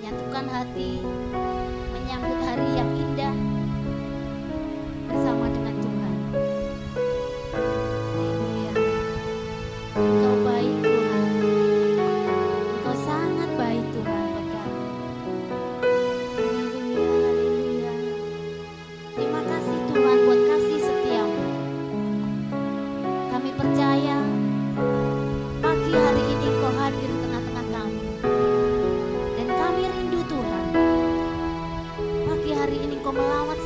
menyatukan hati, menyambut hari yang indah bersama dengan Tuhan. Haleluya. Engkau baik Tuhan, Engkau sangat baik Tuhan buat kami. Haleluya, haleluya. Terima kasih Tuhan buat kasih setiamu. Kami percaya pagi hari ini Engkau hadir di tengah-tengah kami. Dan kami rindu Tuhan, pagi hari ini Engkau melawat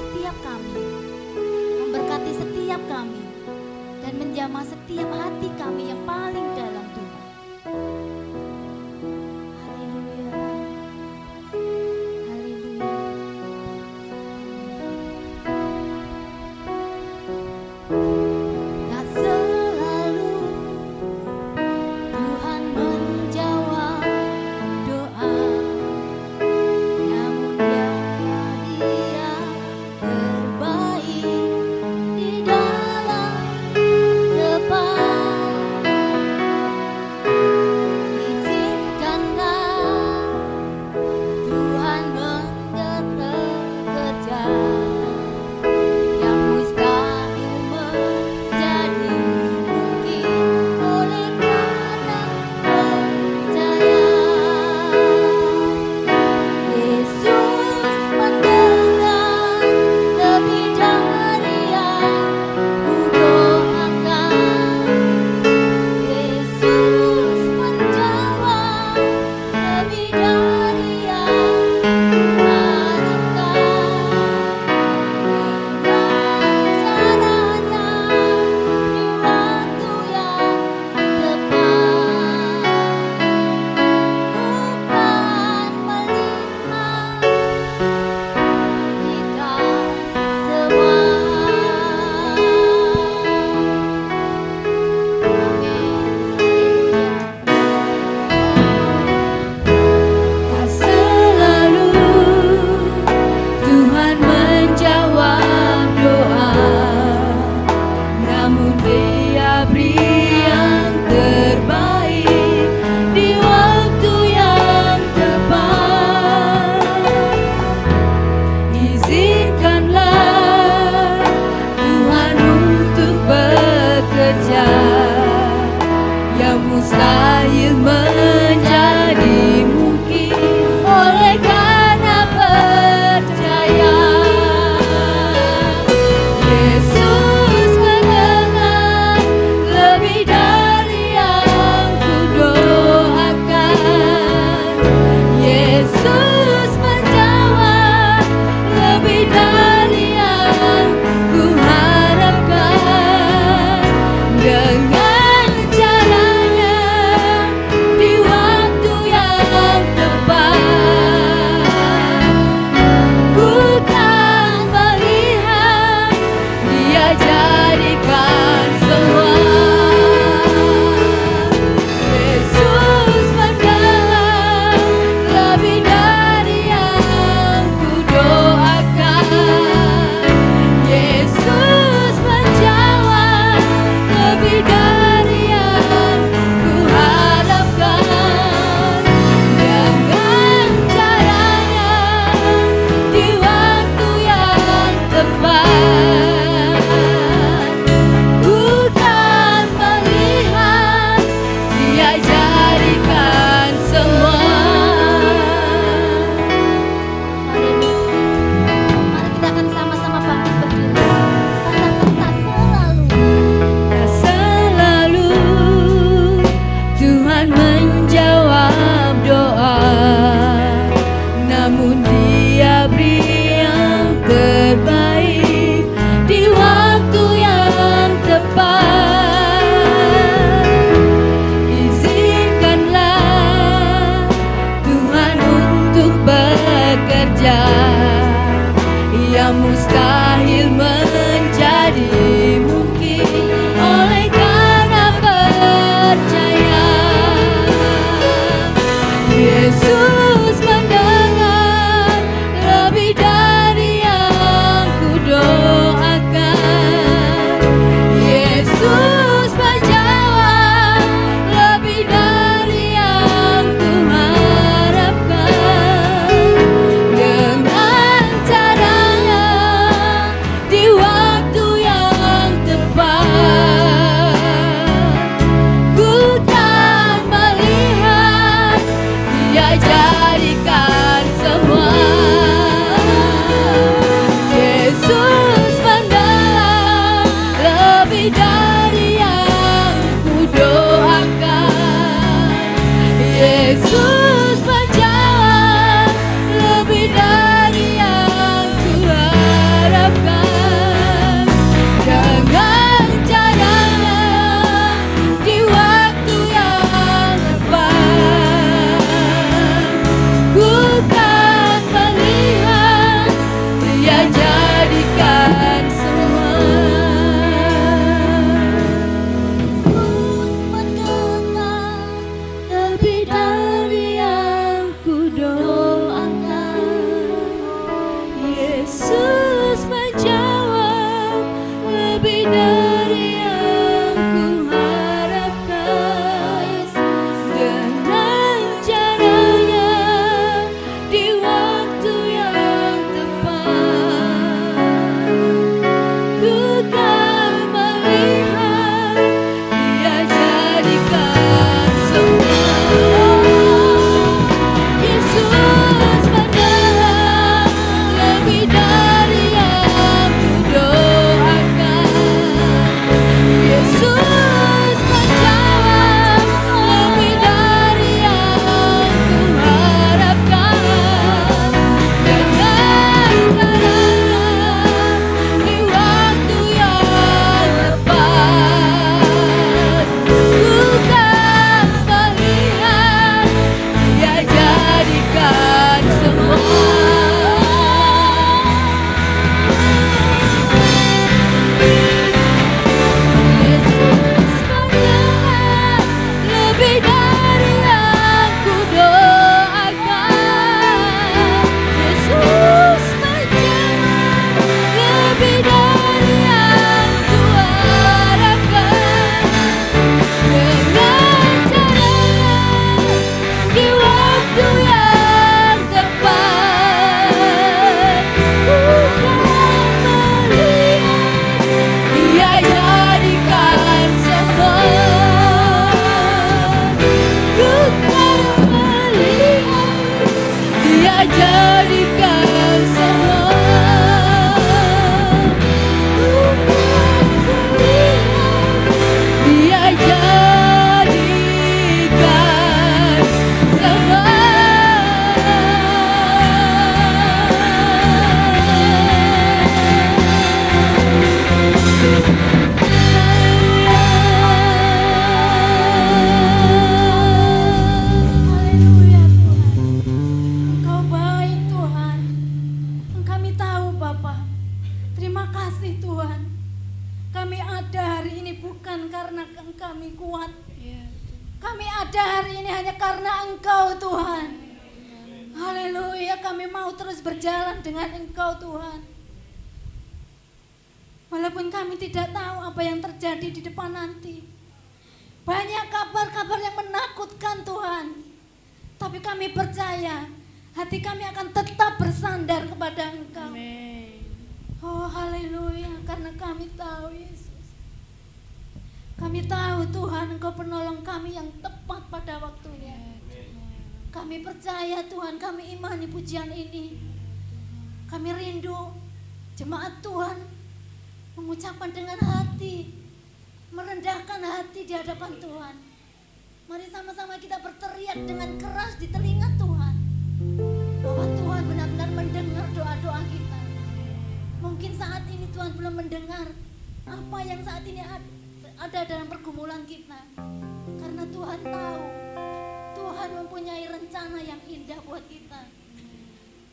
jadikan semua. Yesus mendalam lebih dari yang ku doakan. Yesus menjawab lebih dari yang ku harapkan. Dengan caranya di waktu yang tepat, ku kan melihat Dia jadikan semua. Mendengar lebih dari yang ku doakan. Yesus menjawab lebih dari yang ku harapkan. Dengan caranya di waktu yang tepat, ku kan melihat Dia jadikan semua. Yesus mendalam lebih dari yang ku doakan. Yesus menjawab lebih dari yang ku harapkan. Dengan caranya di waktu yang tepat, ku kan melihat Dia jadikan semua. Yesus mendalam lebih dari yang ku doakan. Yesus menjawab lebih dari yang ku harapkan. Dengan caranya di waktu yang tepat, ku kan melihat Dia jadikan semua. Ku kan melihat Dia jadikan semua. Ku kan melihat Dia jadikan semua. Haleluya Tuhan, Engkau baik Tuhan. Kami tahu Bapa. Terima kasih Tuhan. Kami ada hari ini bukan karena kami kuat. Kami ada hari ini hanya karena Engkau Tuhan. Haleluya, kami mau terus berjalan dengan Engkau Tuhan. Walaupun kami tidak tahu apa yang terjadi di depan nanti. Banyak kabar-kabar yang menakutkan Tuhan. Tapi kami percaya hati kami akan tetap bersandar kepada Engkau. Oh haleluya, karena kami tahu Yesus. Kami tahu Tuhan Engkau penolong kami yang tepat pada waktunya. Kami percaya Tuhan, kami imani pujian ini. Kami rindu jemaat Tuhan mengucapkan dengan hati, merendahkan hati di hadapan Tuhan. Mari sama-sama kita berteriak dengan keras di telinga Tuhan, bahwa Tuhan benar-benar mendengar doa-doa kita. Mungkin saat ini Tuhan belum mendengar apa yang saat ini ada dalam pergumulan kita. Karena Tuhan tahu, Tuhan mempunyai rencana yang indah buat kita.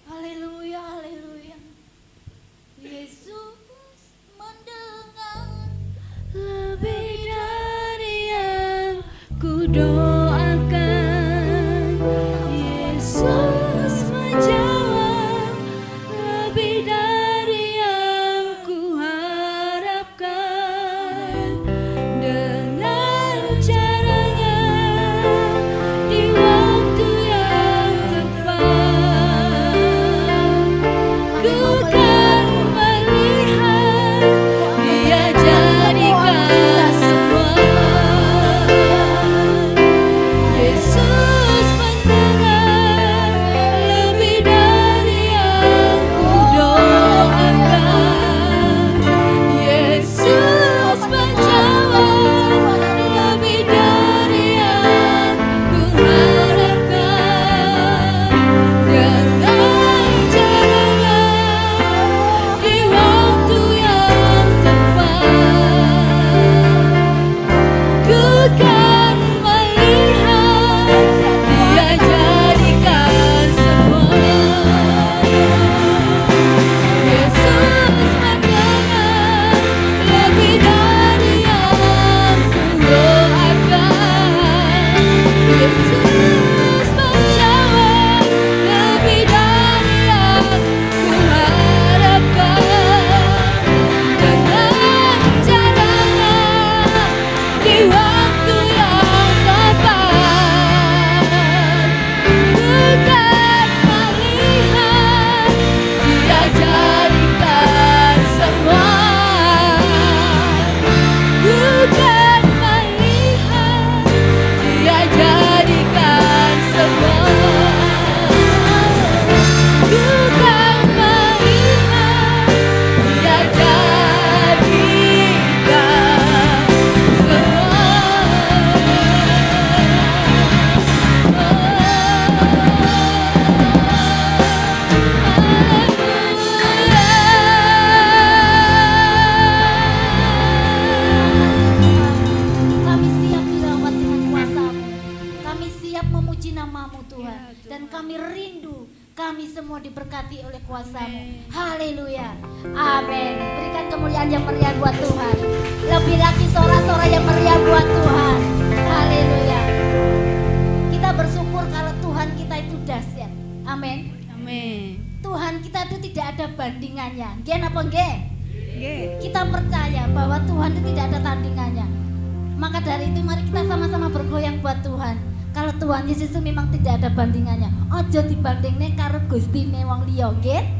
Haleluya, haleluya. Yesus mendengar lebih dari yang ku doakan. Yesus menjawab lebih dari yang ku harapkan. Dengan caranya di waktu yang tepat, rindu kami semua diberkati oleh kuasa-Mu. Haleluya. Amin. Berikan kemuliaan yang meriah buat Tuhan. Lebih lagi sorak-sorak yang meriah buat Tuhan. Haleluya. Kita bersyukur kalau Tuhan kita itu dahsyat. Amin. Amin. Tuhan kita itu tidak ada bandingannya. Nggih apa nggih? Nggih. Kita percaya bahwa Tuhan itu tidak ada tandingannya. Maka dari itu mari kita sama-sama bergoyang buat Tuhan. Kalau Tuhan Yesus itu memang tidak ada bandingannya. Ojo dibandingne karo gustine wong liya, nggih? Yesus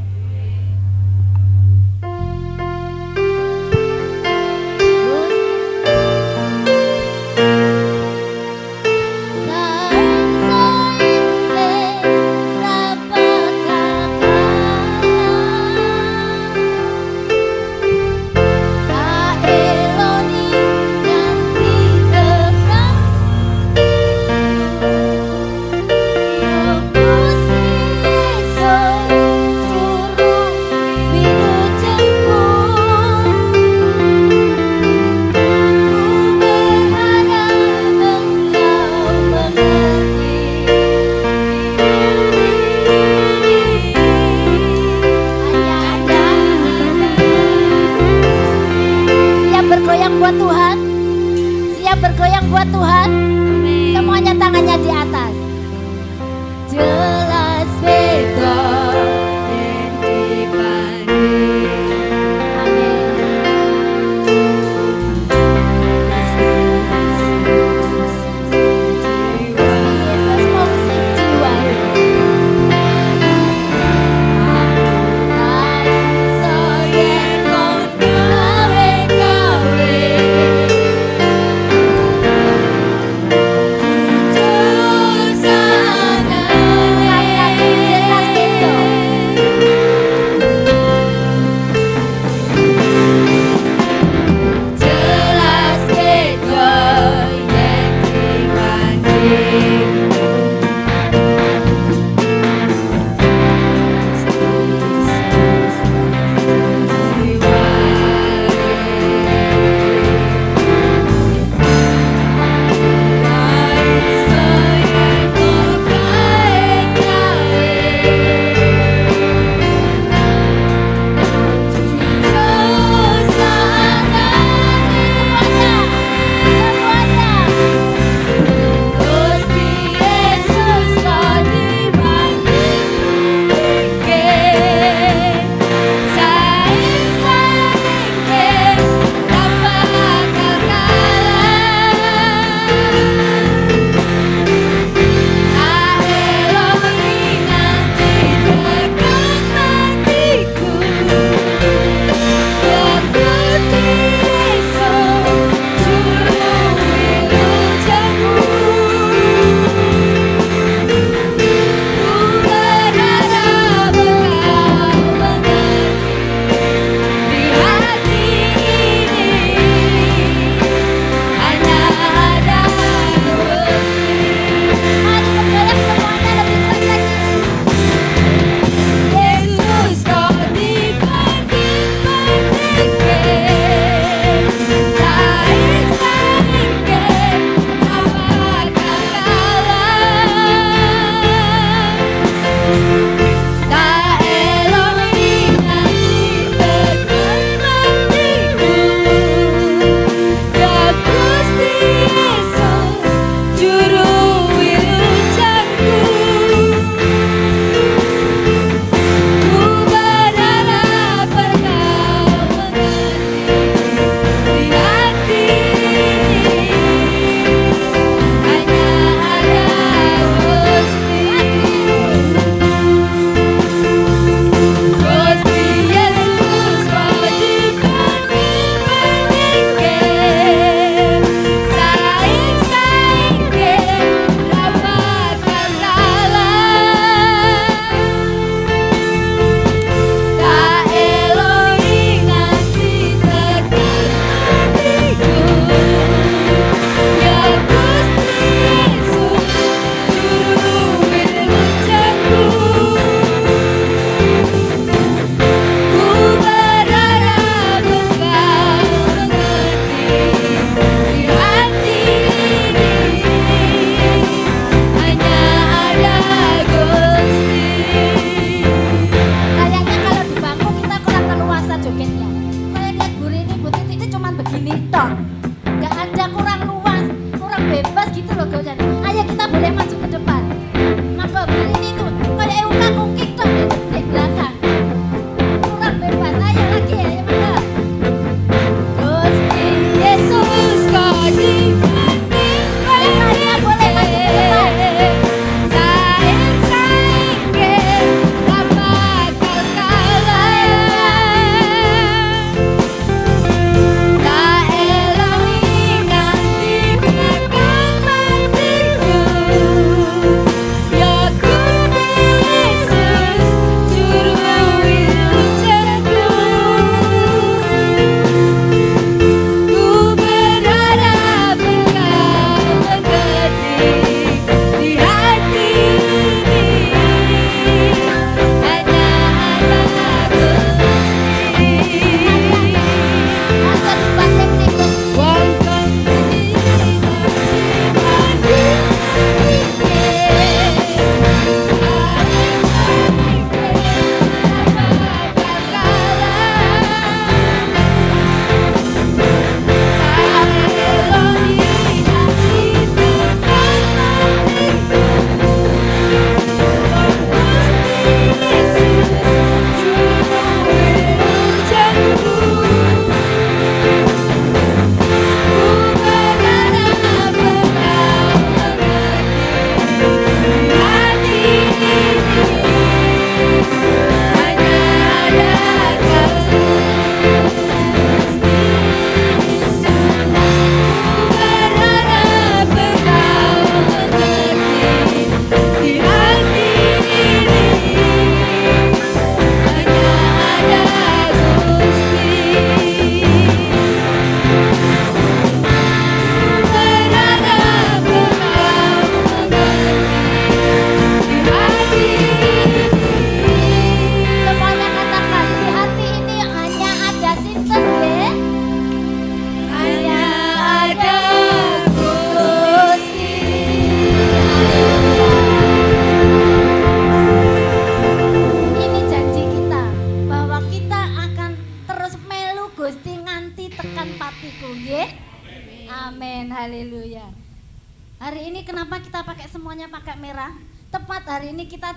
Hari ini kita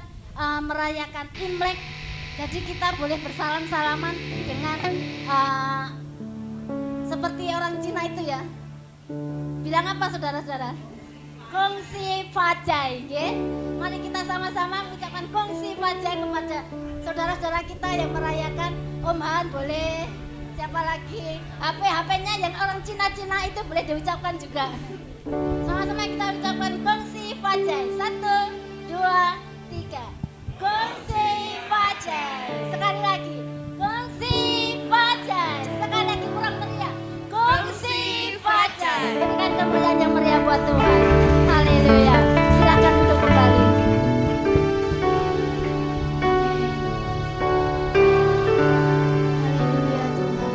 merayakan Imlek, jadi kita boleh bersalam-salaman dengan seperti orang Cina itu ya. Bilang apa saudara-saudara? Gongsi Fajai, ya. Mari kita sama-sama mengucapkan Gongsi Fajai kepada saudara-saudara kita yang merayakan. Om Han boleh, siapa lagi? HP-nya yang orang Cina-Cina itu boleh diucapkan juga. Sama-sama kita ucapkan Gongsi Fajai. 1, 2, 3. Gongsi Fajai. Sekali lagi. Gongsi Fajai. Sekali lagi kurang meriah. Gongsi Fajai. Berikan kemuliaan yang meriah buat Tuhan. Haleluya. Silakan duduk kembali. Haleluya Tuhan.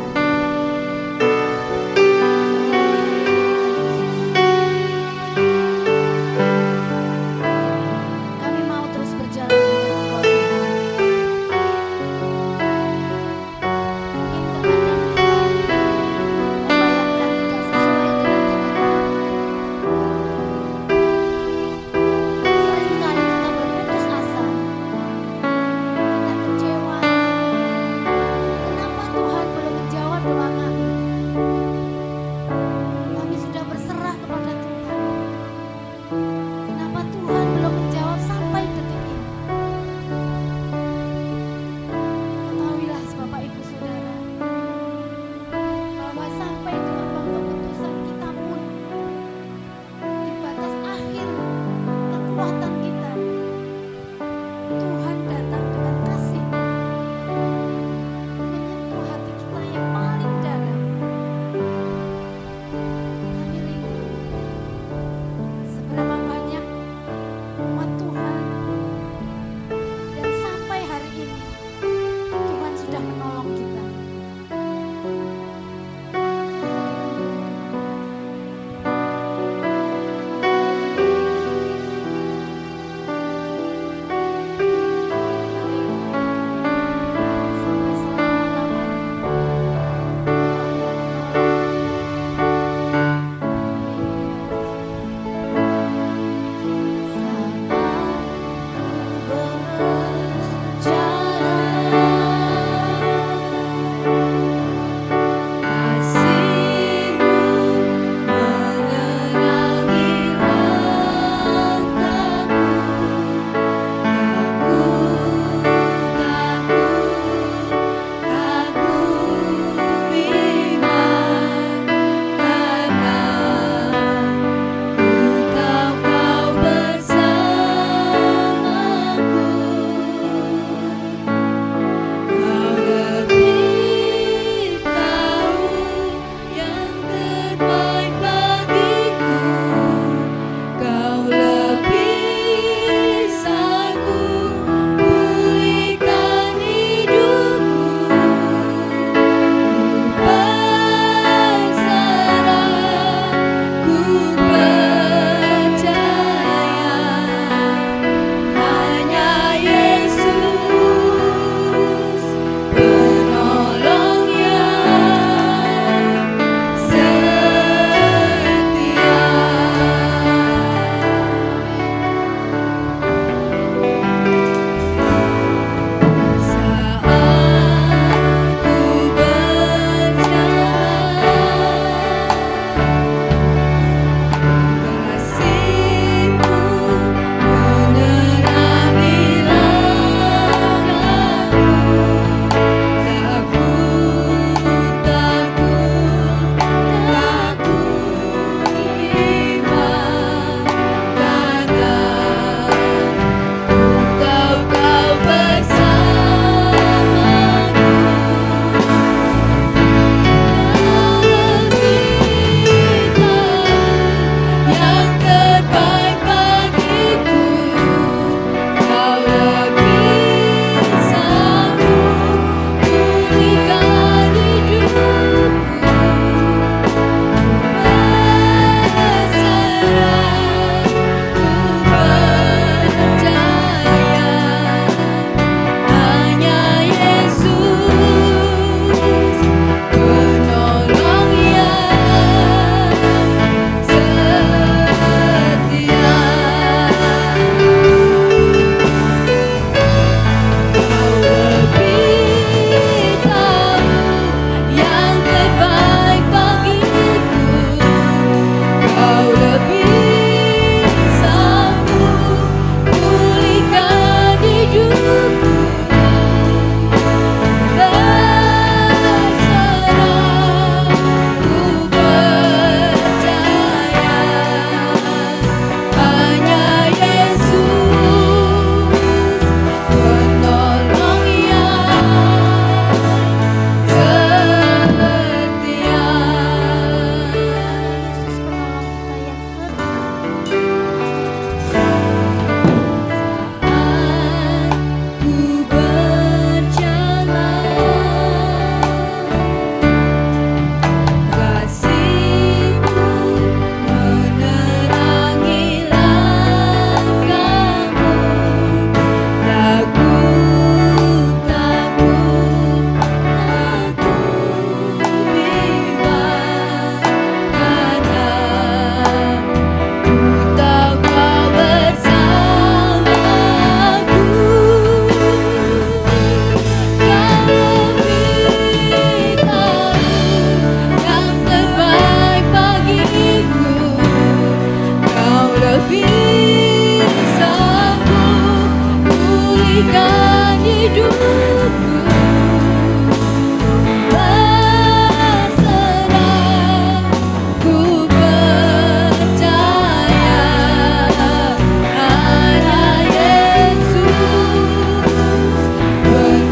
Kami mau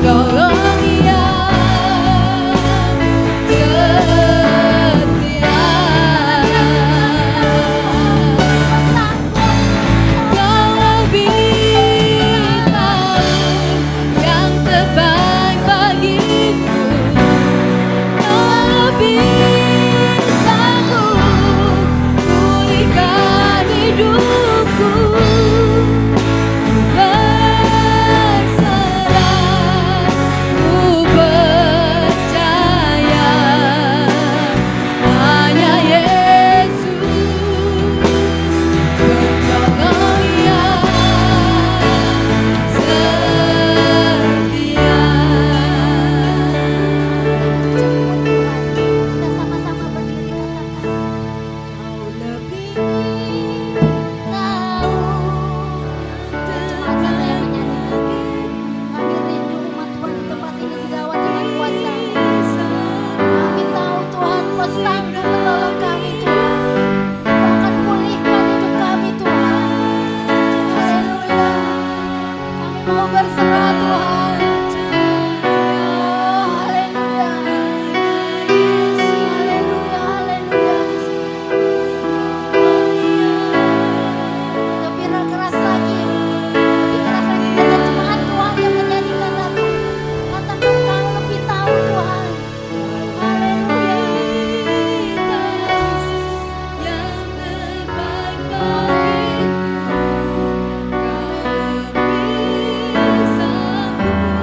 Kau lebih sanggup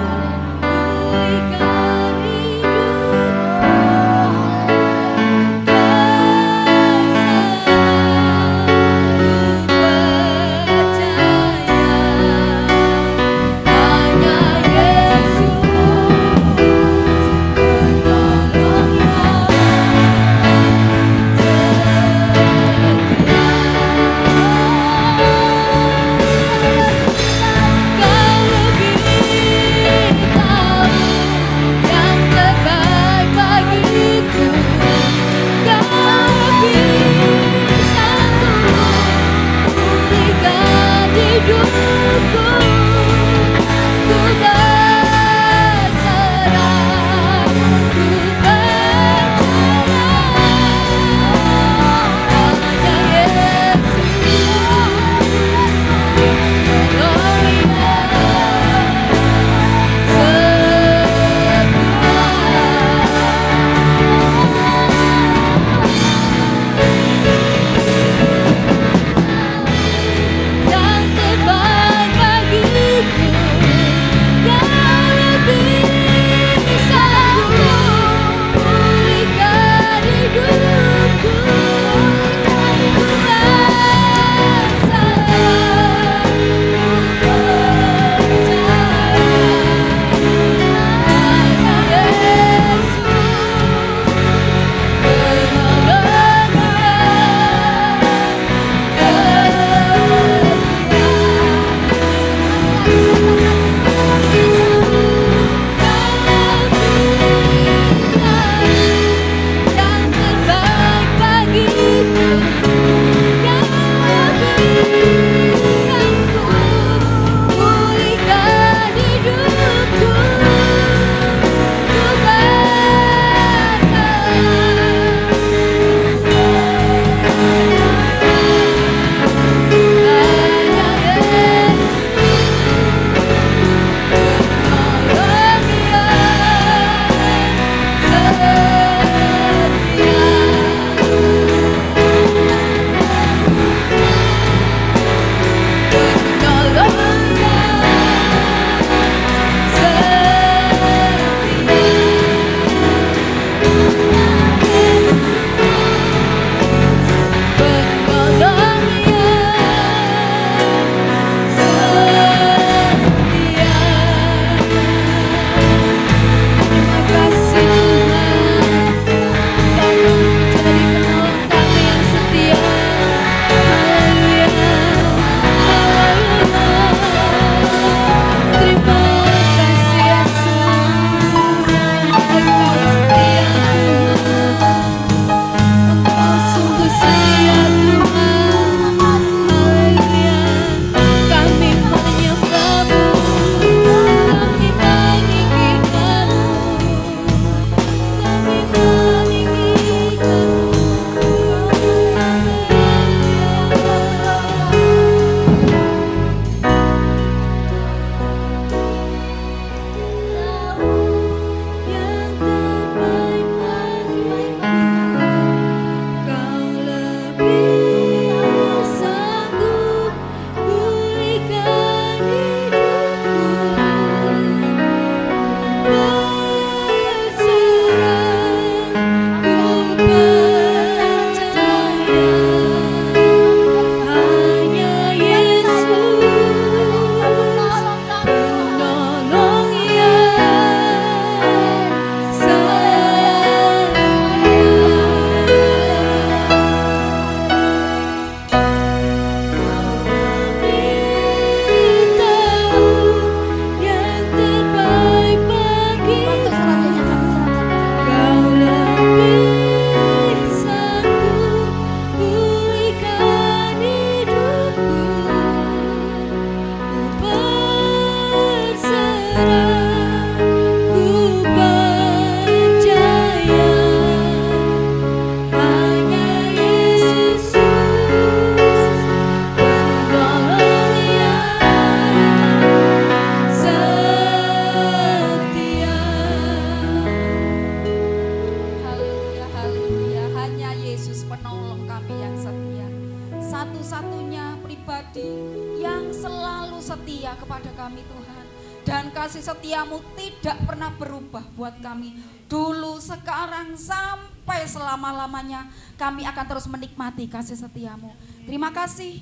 kasih setiamu tidak pernah berubah buat kami. Dulu, sekarang, sampai selama-lamanya kami akan terus menikmati kasih setiamu. Terima kasih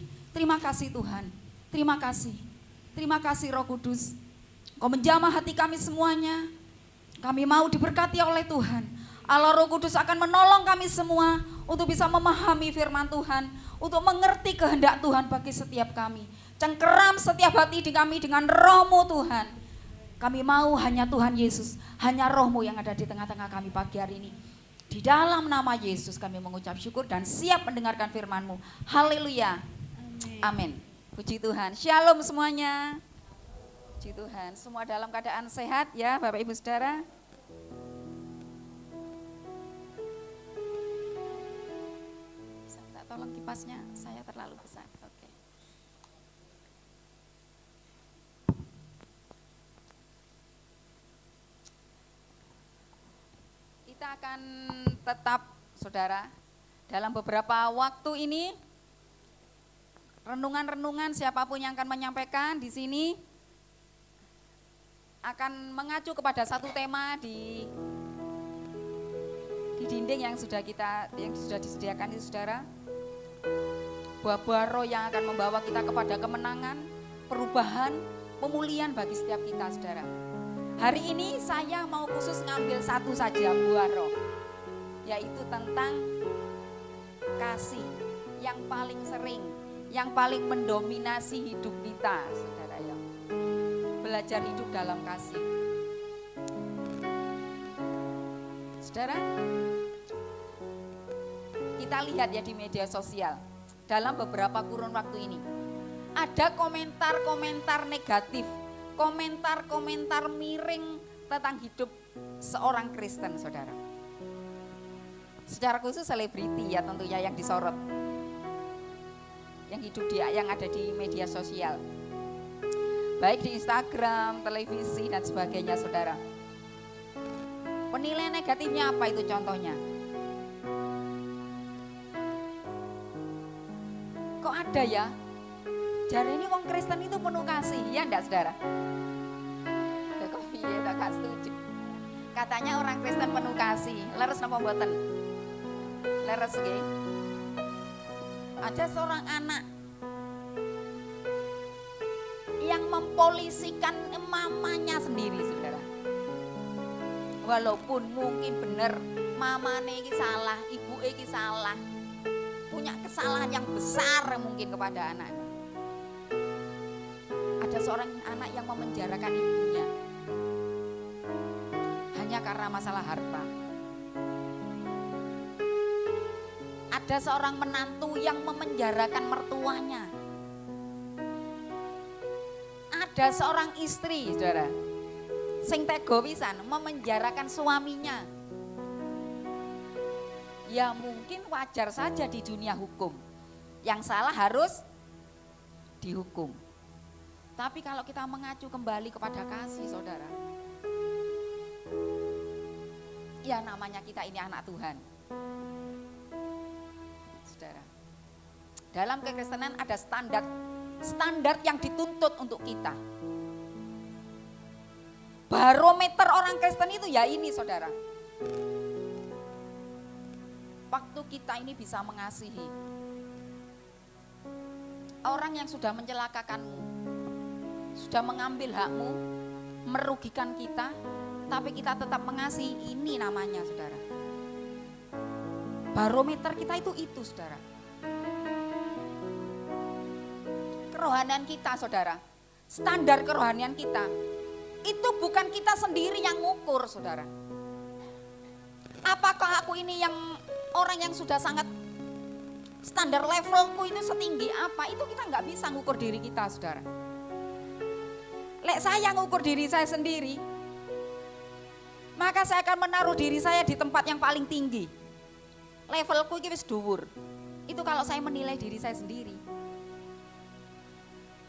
Tuhan. Terima kasih Roh Kudus. Kau menjamah hati kami semuanya. Kami mau diberkati oleh Tuhan. Allah Roh Kudus akan menolong kami semua untuk bisa memahami firman Tuhan, untuk mengerti kehendak Tuhan bagi setiap kami. Cengkeram setiap hati di kami dengan Roh-Mu Tuhan. Kami mau hanya Tuhan Yesus, hanya Roh-Mu yang ada di tengah-tengah kami pagi hari ini. Di dalam nama Yesus kami mengucap syukur dan siap mendengarkan firman-Mu. Haleluya. Amin. Puji Tuhan. Shalom semuanya. Puji Tuhan. Semua dalam keadaan sehat ya Bapak Ibu Saudara. Bisa minta tolong kipasnya, saya terlalu besar. Oke. Kita akan tetap saudara dalam beberapa waktu ini renungan-renungan siapapun yang akan menyampaikan di sini akan mengacu kepada satu tema di dinding yang sudah disediakan itu saudara. Buah-buah roh yang akan membawa kita kepada kemenangan, perubahan, pemulihan bagi setiap kita saudara. Hari ini saya mau khusus ngambil satu saja buah roh, yaitu tentang kasih yang paling sering, yang paling mendominasi hidup kita saudara ya. Belajar hidup dalam kasih. Saudara, kita lihat ya di media sosial dalam beberapa kurun waktu ini ada komentar-komentar negatif, komentar-komentar miring tentang hidup seorang Kristen saudara. Secara khusus selebriti ya tentunya yang disorot, yang hidup yang ada di media sosial, baik di Instagram, televisi dan sebagainya saudara. Penilaian negatifnya apa itu contohnya? Kok ada ya? Jari ini wong Kristen itu penuh kasih, ya enggak saudara? Kok piye tak gak setuju. Katanya orang Kristen penuh kasih, leres napa mboten? Leres nggih. Ada seorang anak yang mempolisikan mamanya sendiri saudara. Walaupun mungkin benar mamane iki salah, ibuke iki salah, punya kesalahan yang besar mungkin kepada anaknya. Ada seorang anak yang memenjarakan ibunya hanya karena masalah harta. Ada seorang menantu yang memenjarakan mertuanya. Ada seorang istri, saudara, sing tega pisan memenjarakan suaminya. Ya mungkin wajar saja di dunia hukum, yang salah harus dihukum. Tapi kalau kita mengacu kembali kepada kasih saudara, ya namanya kita ini anak Tuhan. Saudara, dalam kekristenan ada standar yang dituntut untuk kita. Barometer orang Kristen itu ya ini saudara. Waktu kita ini bisa mengasihi orang yang sudah mencelakakanmu, sudah mengambil hakmu, merugikan kita, tapi kita tetap mengasihi, ini namanya saudara. Barometer kita itu saudara. Kerohanian kita saudara, standar kerohanian kita, itu bukan kita sendiri yang ngukur saudara. Apakah aku ini yang orang yang sudah sangat standar levelku itu setinggi apa, itu kita nggak bisa ngukur diri kita saudara. Lek saya ngukur diri saya sendiri, maka saya akan menaruh diri saya di tempat yang paling tinggi. Levelku iki wis dhuwur. Itu kalau saya menilai diri saya sendiri.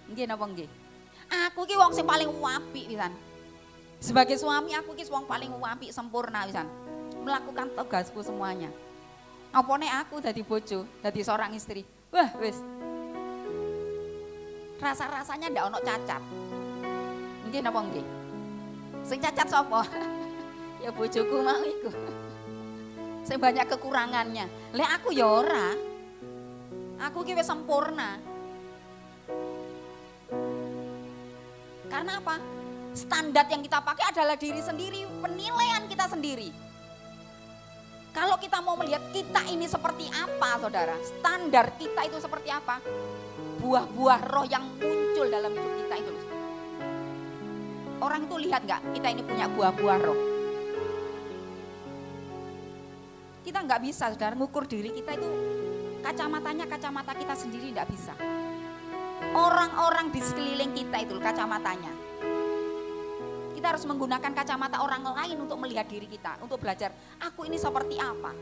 Nggih napa nggih? Aku ki wong sing paling apik pisan. Sebagai suami aku ki wong paling apik sempurna pisan. Melakukan tugasku semuanya. Apa nek aku dadi bojo, dadi seorang istri. Wah, wis. Rasa-rasanya ndak ono cacat. Nggih napa nggih? Sing cacat sapa? Ya bojoku mau iku. Sing banyak kekurangannya. Lek aku ya ora. Aku ki wis sempurna. Karena apa? Standar yang kita pakai adalah diri sendiri, penilaian kita sendiri. Kalau kita mau melihat kita ini seperti apa, saudara, standar kita itu seperti apa, buah-buah roh yang muncul dalam hidup kita itu. Orang itu lihat nggak kita ini punya buah-buah roh? Kita nggak bisa, saudara, ngukur diri kita itu kacamatanya kacamata kita sendiri nggak bisa. Orang-orang di sekeliling kita itu kacamatanya. Kita harus menggunakan kacamata orang lain untuk melihat diri kita, untuk belajar, aku ini seperti apa.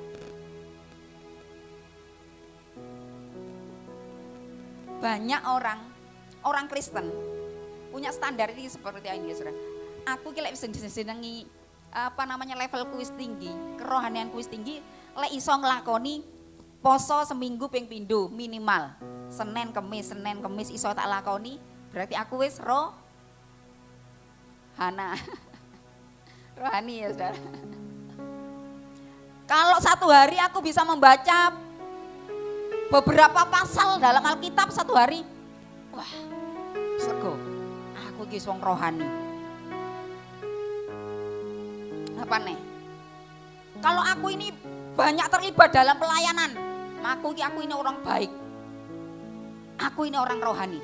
Banyak orang Kristen punya standar ini seperti ini, saudara. Aku ki lek senengi level kuis tinggi, kerohanian kuis tinggi, lek iso nglakoni poso seminggu ping pindho minimal. Senin Kemis iso tak lakoni, berarti aku wis rohani ya, saudara. Kalau satu hari aku bisa membaca beberapa pasal dalam Alkitab satu hari, wah, sego, aku iki wong rohani. Apa nih? Kalau aku ini banyak terlibat dalam pelayanan, aku ini orang baik. Aku ini orang rohani.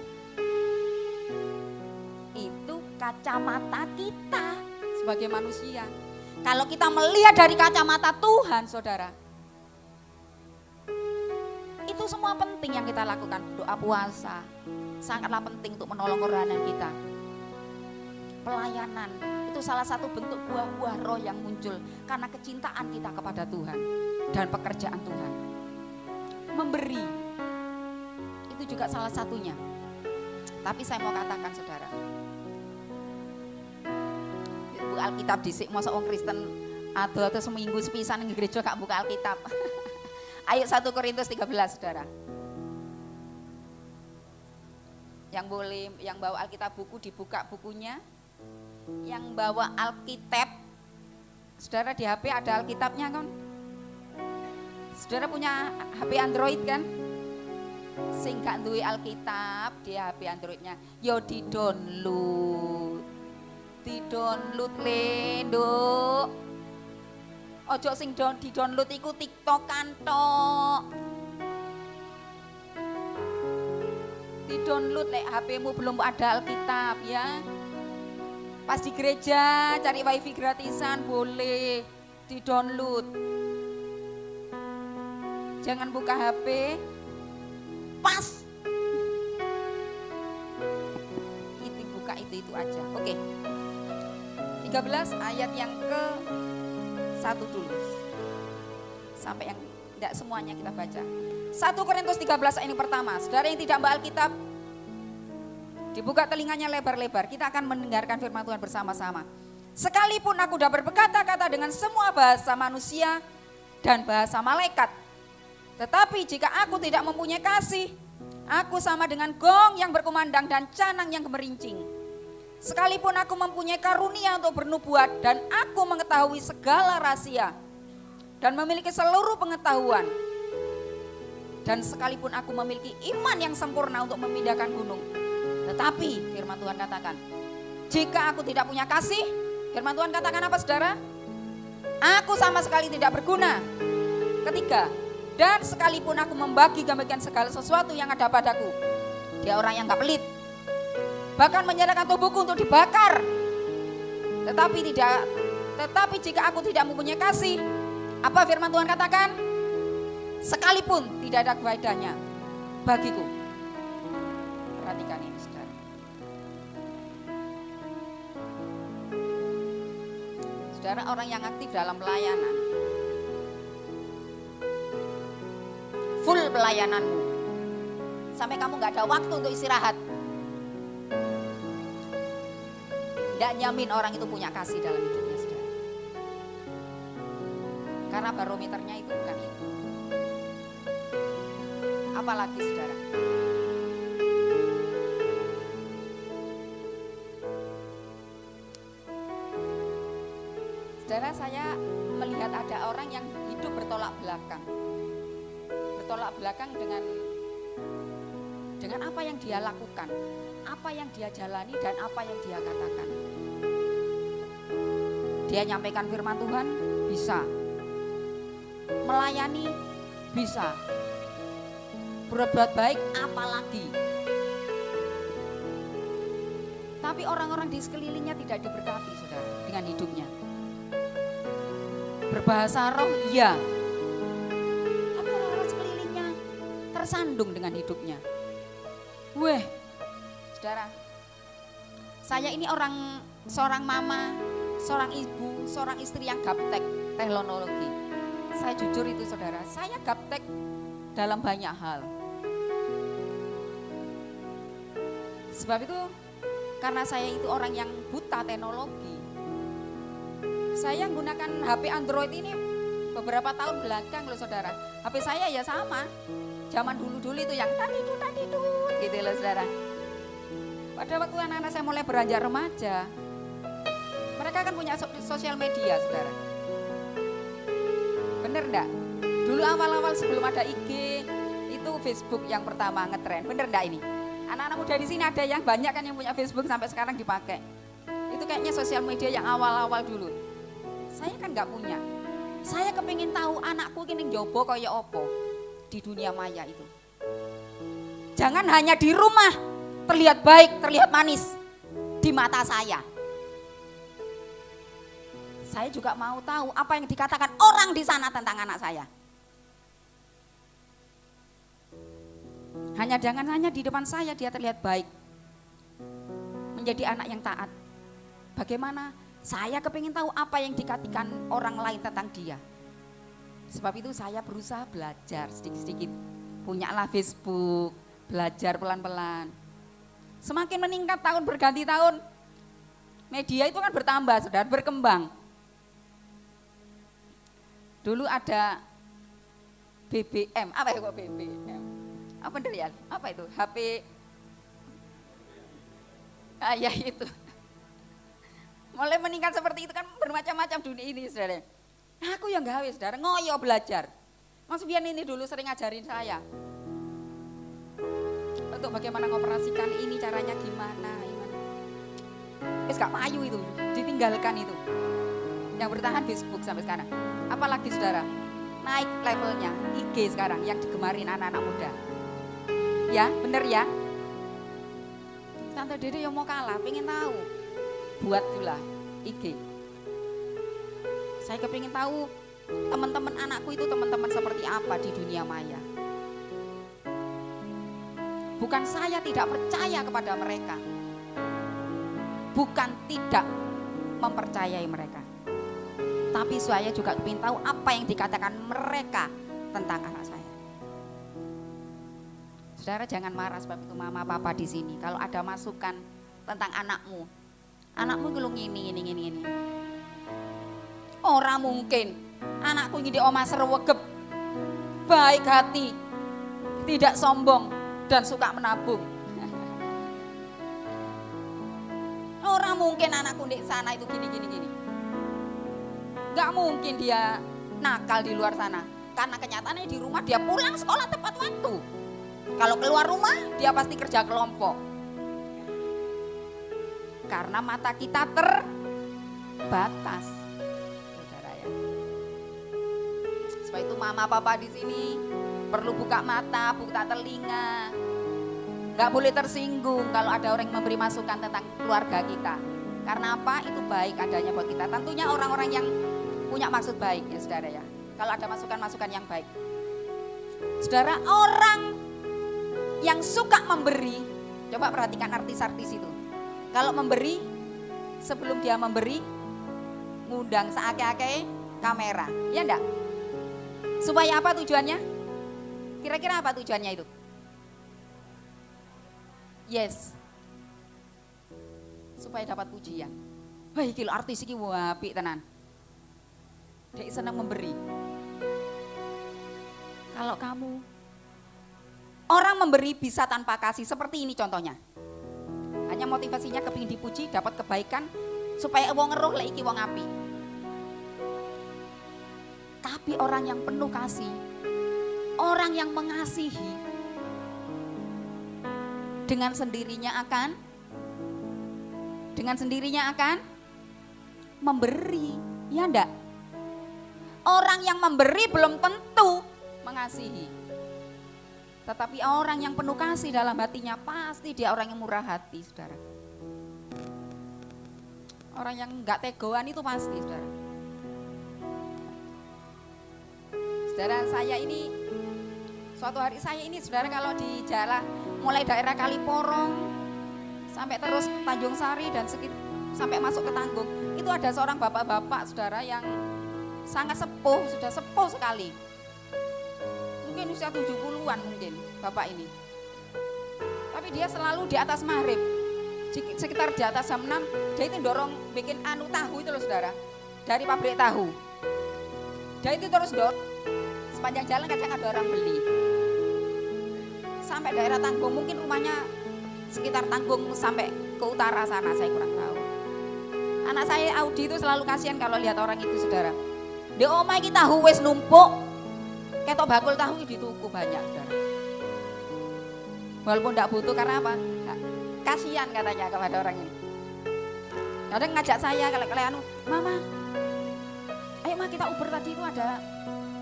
Itu kacamata kita sebagai manusia. Kalau kita melihat dari kacamata Tuhan, saudara, itu semua penting yang kita lakukan. Doa puasa sangatlah penting untuk menolong kerohanian kita. Pelayanan itu salah satu bentuk buah-buah roh yang muncul karena kecintaan kita kepada Tuhan dan pekerjaan Tuhan. Memberi itu juga salah satunya. Tapi saya mau katakan, saudara, buka Alkitab dhisik, masa wong Kristen atau seminggu sepisan ning gereja gak buka Alkitab. Ayo 1 Korintus 13, saudara. Yang bawa Alkitab buku dibuka bukunya. Yang bawa Alkitab, saudara, di HP ada Alkitabnya kan? Saudara punya HP Android kan? Sing gak duwe Alkitab di HP Androidnya, yo di-download le, Nduk. Ojo sing di-download iku TikTok kantok. Di-download lek HP-mu belum ada Alkitab ya. Pas di gereja cari wifi gratisan boleh di-download. Jangan buka HP pas itu buka itu aja. Oke. 13 ayat yang ke 1 dulu. Sampai yang tidak semuanya kita baca. 1 Korintus 13 ayat yang pertama. Saudara yang tidak bawa Alkitab, dibuka telinganya lebar-lebar. Kita akan mendengarkan firman Tuhan bersama-sama. Sekalipun aku dapat berkata-kata dengan semua bahasa manusia dan bahasa malaikat, tetapi jika aku tidak mempunyai kasih, aku sama dengan gong yang berkumandang dan canang yang gemerincing. Sekalipun aku mempunyai karunia untuk bernubuat dan aku mengetahui segala rahasia dan memiliki seluruh pengetahuan, dan sekalipun aku memiliki iman yang sempurna untuk memindahkan gunung, tetapi firman Tuhan katakan, jika aku tidak punya kasih, firman Tuhan katakan apa, saudara? Aku sama sekali tidak berguna. Ketiga, dan sekalipun aku membagi-bagikan segala sesuatu yang ada padaku, dia orang yang gak pelit, bahkan menyerahkan tubuhku untuk dibakar. Tetapi jika aku tidak mempunyai kasih, apa firman Tuhan katakan? Sekalipun tidak ada faedahnya bagiku. Perhatikan ini, saudara. Saudara, orang yang aktif dalam pelayanan, full pelayananmu, sampai kamu gak ada waktu untuk istirahat, tidak nyamin orang itu punya kasih dalam hidupnya, saudara. Karena barometernya itu bukan itu. Apalagi, saudara, Saudara, saya melihat ada orang yang hidup bertolak belakang. Bertolak belakang dengan apa yang dia lakukan, apa yang dia jalani dan apa yang dia katakan. Dia nyampaikan firman Tuhan, bisa. Melayani, bisa. Berbuat baik, apalagi. Tapi orang-orang di sekelilingnya tidak diberkati, saudara, dengan hidupnya. Berbahasa roh, iya. Tapi orang-orang sekelilingnya tersandung dengan hidupnya. Weh, saudara, saya ini seorang mama, seorang ibu, seorang istri yang gaptek teknologi. Saya jujur itu, saudara, saya gaptek dalam banyak hal. Sebab itu, karena saya itu orang yang buta teknologi, saya menggunakan HP Android ini beberapa tahun belakang loh, saudara. HP saya ya sama, zaman dulu-dulu itu yang tadi itu, gitu loh, saudara. Pada waktu anak-anak saya mulai beranjak remaja, mereka kan punya sosial media, saudara. Bener enggak? Dulu awal-awal sebelum ada IG, itu Facebook yang pertama ngetren. Bener enggak ini? Anak-anak muda di sini ada yang banyak kan yang punya Facebook sampai sekarang dipakai. Itu kayaknya sosial media yang awal-awal dulu. Saya kan nggak punya. Saya kepingin tahu anakku kini jobo kaya opo di dunia maya itu. Jangan hanya di rumah terlihat baik, terlihat manis di mata saya. Saya juga mau tahu apa yang dikatakan orang di sana tentang anak saya. Jangan hanya di depan saya dia terlihat baik, menjadi anak yang taat. Bagaimana? Saya kepingin tahu apa yang dikatakan orang lain tentang dia. Sebab itu saya berusaha belajar sedikit-sedikit. Punyalah Facebook, belajar pelan-pelan. Semakin meningkat tahun berganti tahun, media itu kan bertambah, saudara, berkembang. Dulu ada BBM, apa ya kok BBM? Apa bener ya? Apa itu? HP. Ya itu. Mulai meningkat seperti itu kan bermacam-macam dunia ini, saudara. Aku yang gawe, saudara, ngoyo belajar. Mas Bian ini dulu sering ngajarin saya. Untuk bagaimana mengoperasikan ini, caranya gimana. Wis gak payu itu, ditinggalkan itu. Yang bertahan Facebook sampai sekarang. Apalagi, saudara, naik levelnya IG sekarang yang digemarin anak-anak muda. Ya, bener ya. Tante Dede yang mau kalah, pengen tahu. Buat pula IG. Saya kepingin tahu teman-teman anakku itu teman-teman seperti apa di dunia maya. Bukan saya tidak percaya kepada mereka. Bukan tidak mempercayai mereka. Tapi saya juga kepingin tahu apa yang dikatakan mereka tentang anak saya. Saudara, jangan marah sebab itu mama papa di sini. Kalau ada masukan tentang anakmu kalau ngini. Ora mungkin anakku ini di omah serwegep, baik hati, tidak sombong dan suka menabung. Ora mungkin anakku di sana itu gini. Gak mungkin dia nakal di luar sana. Karena kenyataannya di rumah dia pulang sekolah tepat waktu. Kalau keluar rumah dia pasti kerja kelompok. Karena mata kita terbatas. Saudara ya. Sebab itu mama papa di sini perlu buka mata, buka telinga. Gak boleh tersinggung kalau ada orang yang memberi masukan tentang keluarga kita. Karena apa? Itu baik adanya buat kita. Tentunya orang-orang yang punya maksud baik ya, saudara ya. Kalau ada masukan-masukan yang baik. Saudara, orang yang suka memberi, coba perhatikan artis-artis itu. Kalau memberi, sebelum dia memberi, ngundang seake-ake kamera, ya enggak? Supaya apa tujuannya? Kira-kira apa tujuannya itu? Yes, supaya dapat pujian. Wah, iki lho artis iki apik tenan. Dia senang memberi. Kalau kamu, orang memberi bisa tanpa kasih, seperti ini contohnya. Hanya motivasinya kepingin dipuji, dapat kebaikan, supaya wong ngeruh lek iki wong api. Tapi orang yang penuh kasih, orang yang mengasihi, dengan sendirinya akan memberi, ya enggak? Orang yang memberi belum tentu mengasihi. Tetapi orang yang penuh kasih dalam hatinya pasti dia orang yang murah hati, saudara. Orang yang enggak tegoan itu pasti, saudara. Saudara, suatu hari saya ini, saudara, kalau di jalan mulai daerah Kaliporong sampai terus Tanjung Sari dan sampai masuk ke Tanggung, itu ada seorang bapak-bapak, saudara, yang sangat sepuh, sudah sepuh sekali. Mungkin usia 70-an mungkin bapak ini. Tapi dia selalu di atas maghrib, sekitar di atas jam 6, dia itu dorong bikin tahu itu loh, saudara, dari pabrik tahu. Dia itu terus sepanjang jalan kadang ada orang beli. Sampai daerah Tanggung, mungkin rumahnya sekitar Tanggung sampai ke utara sana, saya kurang tahu. Anak saya Audi itu selalu kasihan kalau lihat orang itu, saudara. Di omah iki tahu wis numpuk, ketok bakul tahu dituku banyak, saudara. Walaupun tidak butuh, karena apa? Kasihan katanya kepada orang ini. Kadang ngajak saya kalau Mama, ayo Ma kita Uber, tadi itu ada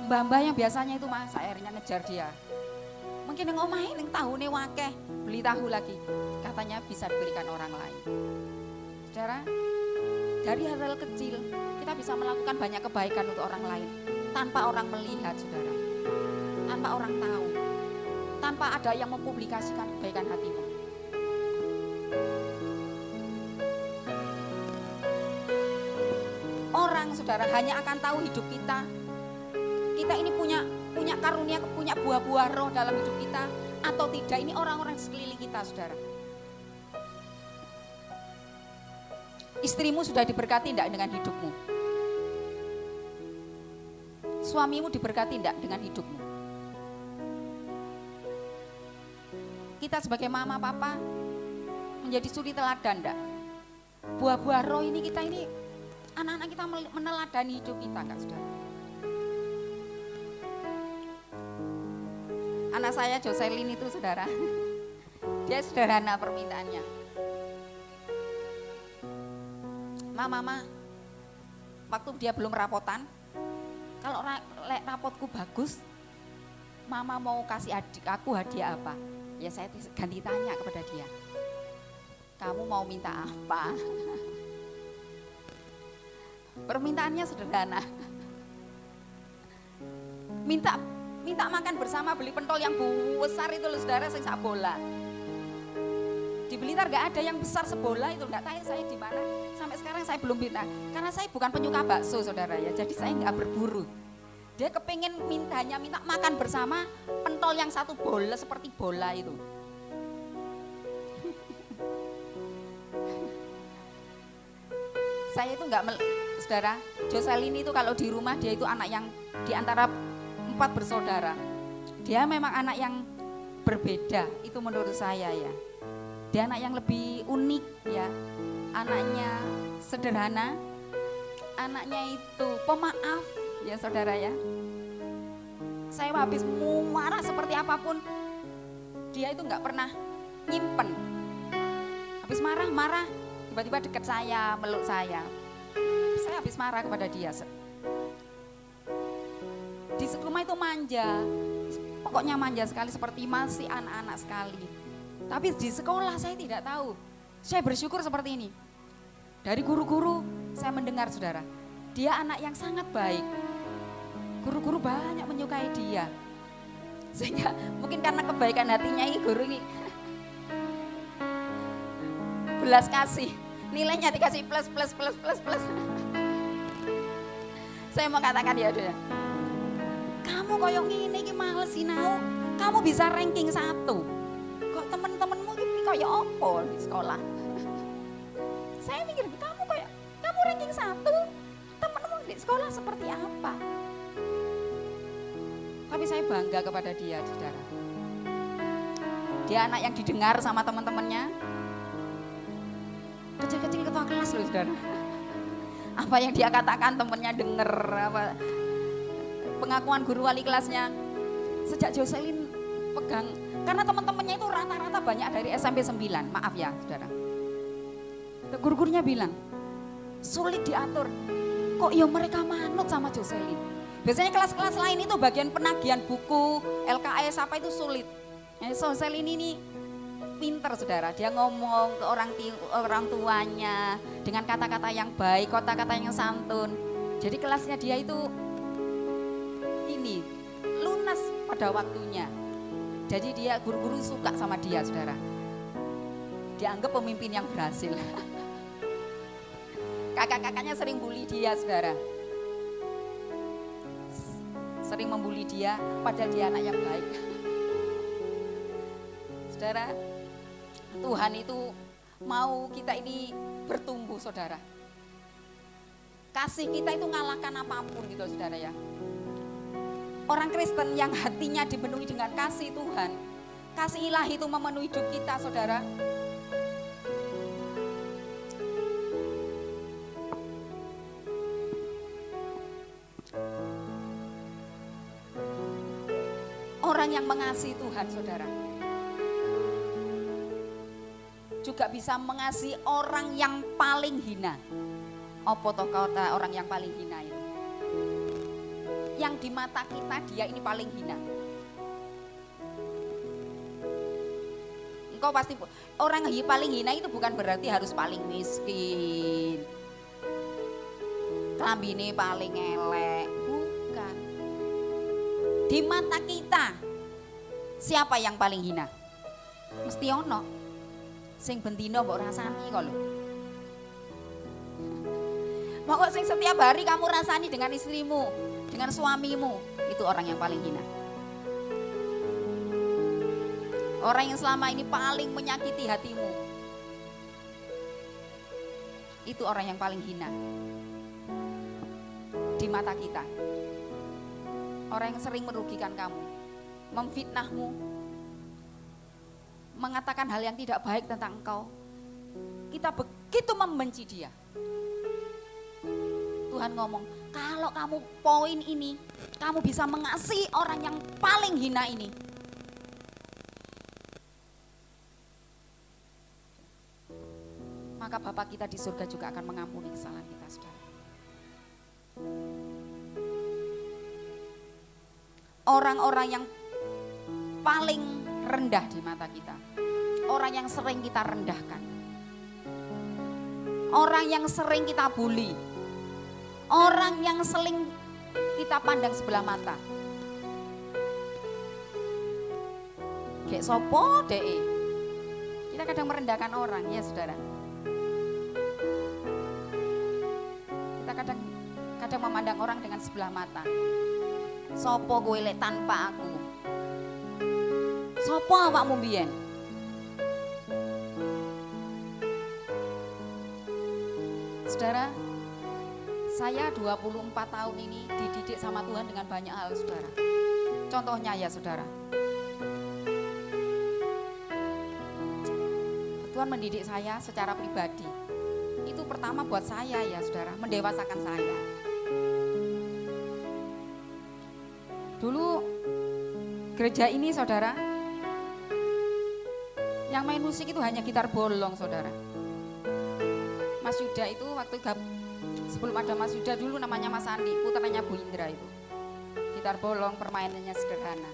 mbah-mbah yang biasanya itu Mas, saya akhirnya ngejar dia. Mungkin yang omah ini tahu nih wakeh, beli tahu lagi, katanya bisa diberikan orang lain. Saudara, dari hal-hal kecil kita bisa melakukan banyak kebaikan untuk orang lain tanpa orang melihat, saudara, tanpa orang tahu, tanpa ada yang mempublikasikan kebaikan hatimu. Orang, saudara, hanya akan tahu hidup kita ini punya karunia, punya buah-buah roh dalam hidup kita atau tidak, ini orang-orang sekeliling kita, saudara. Istrimu sudah diberkati tidak dengan hidupmu? Suamimu diberkati tidak dengan hidupmu? Kita sebagai mama papa menjadi suri teladan enggak? Buah-buah roh ini kita ini, anak-anak kita meneladani hidup kita, Kak, saudara. Anak saya Jocelyn itu, saudara, dia sederhana permintaannya. Mama, waktu dia belum rapotan, kalau rapotku bagus, Mama mau kasih adik aku hadiah apa? Ya saya ganti tanya kepada dia, kamu mau minta apa? Permintaannya sederhana, minta makan bersama, beli pentol yang besar itu loh, saudara, sak bola. Di Blitar gak ada yang besar sebola itu, gak tahu saya di mana. Sampai sekarang saya belum bisa, karena saya bukan penyuka bakso, saudara ya. Jadi saya gak berburu. Dia kepengen minta makan bersama pentol yang satu bola seperti bola itu. Saya itu saudara, Jocelyn itu kalau di rumah dia itu anak yang di antara 4 bersaudara. Dia memang anak yang berbeda, itu menurut saya ya. Dia anak yang lebih unik ya. Anaknya sederhana, anaknya itu pemaaf ya, saudara ya. Saya habis mau marah seperti apapun, dia itu nggak pernah nyimpen. Habis marah, tiba-tiba deket saya, meluk saya. Saya habis marah kepada dia. Di rumah itu manja, pokoknya manja sekali, seperti masih anak-anak sekali. Tapi di sekolah saya tidak tahu. Saya bersyukur seperti ini. Dari guru-guru saya mendengar, saudara, dia anak yang sangat baik. Guru-guru banyak menyukai dia. Sehingga mungkin karena kebaikan hatinya ini, guru ini belas kasih. Nilainya dikasih plus. Saya mau katakan ya, udah. Kamu koyong ini males sinau, kamu bisa ranking 1. Kok temen-temenmu ini koyok apa di sekolah? Saya mikir, kamu ranking 1, temenmu di sekolah seperti apa? Tapi saya bangga kepada dia, saudara. Dia anak yang didengar sama teman-temannya. Kecil-kecil ketua kelas loh, saudara. Apa yang dia katakan temennya denger, apa pengakuan guru wali kelasnya. Sejak Jocelyn pegang, karena teman-temannya itu rata-rata banyak dari SMP 9, maaf ya saudara. Guru-gurunya bilang, sulit diatur, kok ya mereka manut sama Jocelyn. Biasanya kelas-kelas lain itu bagian penagihan buku, LKS apa itu sulit. Jocelyn ini pinter saudara, dia ngomong ke orang tuanya dengan kata-kata yang baik, kata-kata yang santun. Jadi kelasnya dia itu ini lunas pada waktunya. Jadi dia guru-guru suka sama dia saudara. Dianggap pemimpin yang berhasil. Kakak-kakaknya sering bully dia saudara. Sering membuli dia padahal dia anak yang baik. Saudara, Tuhan itu mau kita ini bertumbuh saudara. Kasih kita itu ngalahkan apapun gitu saudara ya. Orang Kristen yang hatinya dipenuhi dengan kasih Tuhan, kasih ilahi itu memenuhi hidup kita saudara. Orang yang mengasihi Tuhan saudara juga bisa mengasihi orang yang paling hina. Apa toh kata orang yang paling hina itu? Yang di mata kita dia ini paling hina. Engkau pasti, orang yang paling hina itu bukan berarti harus paling miskin, kelambine paling elek, bukan. Di mata kita siapa yang paling hina? Mesti ono sing bendino mbok rasani kok lho. Pokok sing setiap hari kamu rasani dengan istrimu, dengan suamimu, itu orang yang paling hina. Orang yang selama ini paling menyakiti hatimu, itu orang yang paling hina di mata kita. Orang yang sering merugikan kamu, memfitnahmu, mengatakan hal yang tidak baik tentang engkau. Kita begitu membenci dia. Tuhan ngomong, kalau kamu poin ini, kamu bisa mengasihi orang yang paling hina ini. Maka Bapa kita di surga juga akan mengampuni kesalahan kita, saudara. Orang-orang yang paling rendah di mata kita, orang yang sering kita rendahkan, orang yang sering kita bully, orang yang sering kita pandang sebelah mata. Kayak sopo deh. Kita kadang merendahkan orang ya saudara. Kita kadang memandang orang dengan sebelah mata. Sopo kowe lek tanpa aku. Sopo awakmu mbiyen? Saudara, saya 24 tahun ini dididik sama Tuhan dengan banyak hal saudara. Contohnya ya saudara, Tuhan mendidik saya secara pribadi. Itu pertama buat saya ya saudara, mendewasakan saya. Dulu gereja ini saudara, yang main musik itu hanya gitar bolong saudara. Mas Yuda itu waktu sebelum ada Mas Yuda dulu namanya Mas Andi, putranya Bu Indra itu. Gitar bolong, permainannya sederhana.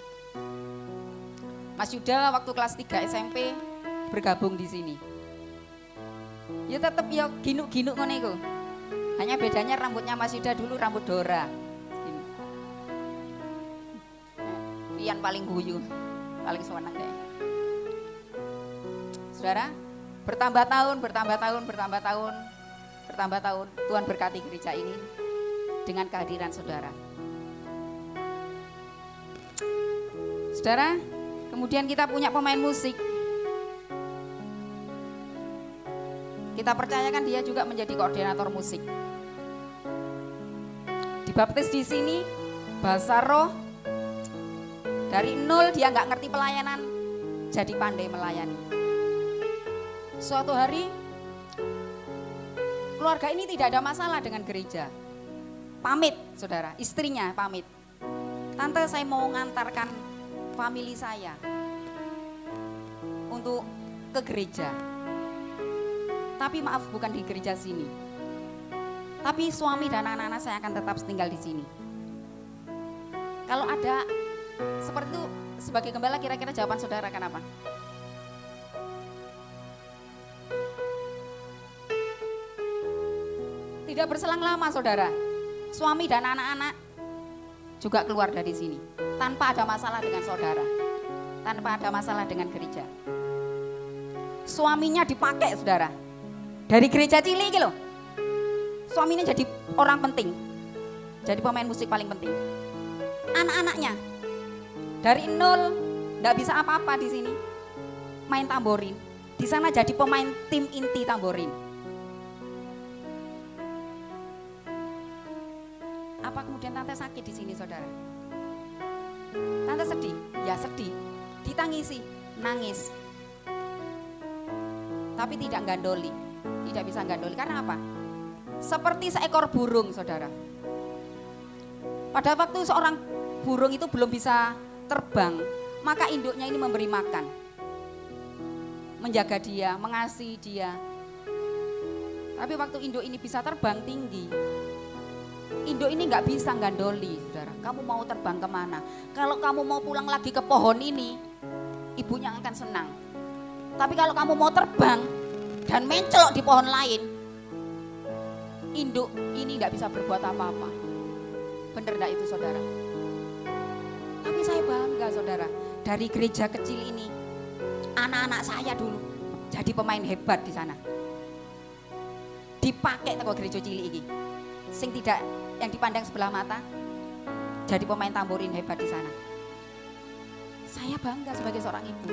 Mas Yuda waktu kelas 3 SMP bergabung di sini. Ya tetap ya ginuk-ginuk ngono iku. Hanya bedanya rambutnya Mas Yuda dulu rambut Dora. Gini. Pian paling guyu, paling seneng deh. Saudara, bertambah tahun, Tuhan berkati gereja ini dengan kehadiran saudara. Saudara, kemudian kita punya pemain musik. Kita percayakan dia juga menjadi koordinator musik. Dibaptis di sini, bahasa roh, dari nol dia nggak ngerti pelayanan, jadi pandai melayani. Suatu hari keluarga ini tidak ada masalah dengan gereja. Pamit saudara, istrinya pamit. Tante, saya mau ngantarkan family saya untuk ke gereja. Tapi maaf, bukan di gereja sini. Tapi suami dan anak-anak saya akan tetap tinggal di sini. Kalau ada seperti itu sebagai gembala, kira-kira jawaban saudara akan apa? Tidak berselang lama saudara, suami dan anak-anak juga keluar dari sini tanpa ada masalah dengan saudara, tanpa ada masalah dengan gereja. Suaminya dipakai saudara dari gereja Cili gitu loh. Suaminya jadi orang penting, jadi pemain musik paling penting. Anak-anaknya dari nol, nggak bisa apa-apa di sini, main tamborin. Di sana jadi pemain tim inti tamborin. Apa kemudian tante sakit di sini saudara? Tante sedih? Ya sedih. Ditangisi, nangis. Tapi tidak gandoli, tidak bisa gandoli. Karena apa? Seperti seekor burung saudara. Pada waktu seorang burung itu belum bisa terbang, maka induknya ini memberi makan, menjaga dia, mengasihi dia. Tapi waktu induk ini bisa terbang tinggi, induk ini nggak bisa gandoli, saudara. Kamu mau terbang kemana? Kalau kamu mau pulang lagi ke pohon ini, ibunya akan senang. Tapi kalau kamu mau terbang dan mencelok di pohon lain, induk ini nggak bisa berbuat apa-apa. Bener nggak itu saudara? Tapi saya bangga saudara, dari gereja kecil ini, anak-anak saya dulu jadi pemain hebat di sana. Dipakai teko gereja cilik ini, sing tidak yang dipandang sebelah mata, jadi pemain tamborin hebat di sana. Saya bangga sebagai seorang ibu.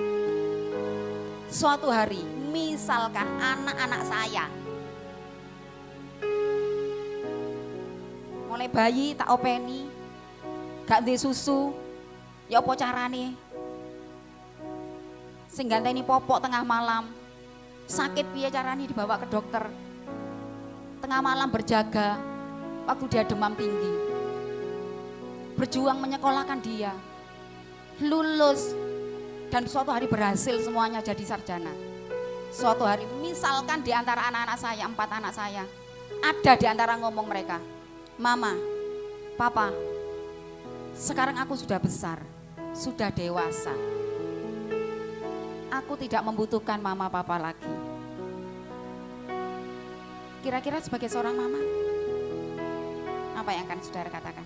Suatu hari, misalkan anak-anak saya mulai bayi tak openi, gak ndek susu, ya apa carane? Sing ganteni popok tengah malam, sakit piye carane dibawa ke dokter? Tengah malam berjaga, waktu dia demam tinggi, berjuang menyekolahkan dia, lulus, dan suatu hari berhasil semuanya jadi sarjana. Suatu hari misalkan di antara anak-anak saya, 4 anak saya, ada di antara ngomong mereka, Mama, Papa, sekarang aku sudah besar, sudah dewasa, aku tidak membutuhkan Mama Papa lagi. Kira-kira sebagai seorang mama, apa yang akan saudara katakan?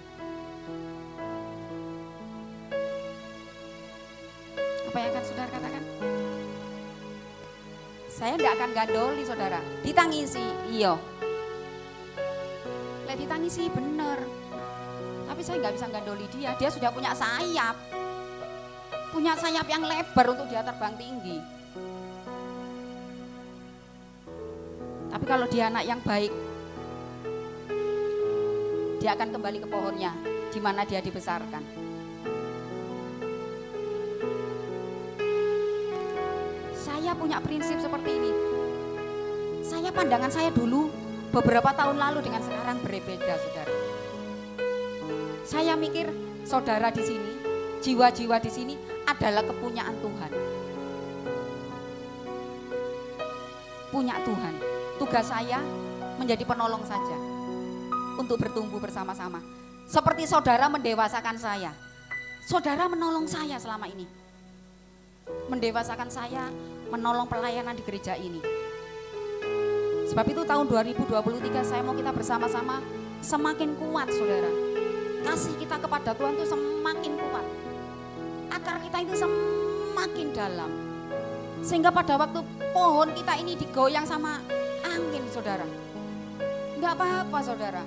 Apa yang akan saudara katakan? Saya tidak akan gandoli saudara, ditangisi, iya. Lah ditangisi bener, tapi saya nggak bisa gandoli dia. Dia sudah punya sayap yang lebar untuk dia terbang tinggi. Tapi kalau dia anak yang baik, dia akan kembali ke pohonnya, di mana dia dibesarkan. Saya punya prinsip seperti ini. Pandangan saya dulu beberapa tahun lalu dengan sekarang berbeda, saudara. Saya mikir saudara di sini, jiwa-jiwa di sini adalah kepunyaan Tuhan. Punya Tuhan. Tugas saya menjadi penolong saja untuk bertumbuh bersama-sama. Seperti saudara mendewasakan saya. Saudara menolong saya selama ini. Mendewasakan saya, menolong pelayanan di gereja ini. Sebab itu tahun 2023 saya mau kita bersama-sama semakin kuat saudara. Kasih kita kepada Tuhan itu semakin kuat. Akar kita itu semakin dalam. Sehingga pada waktu pohon kita ini digoyang sama angin saudara, enggak apa-apa saudara.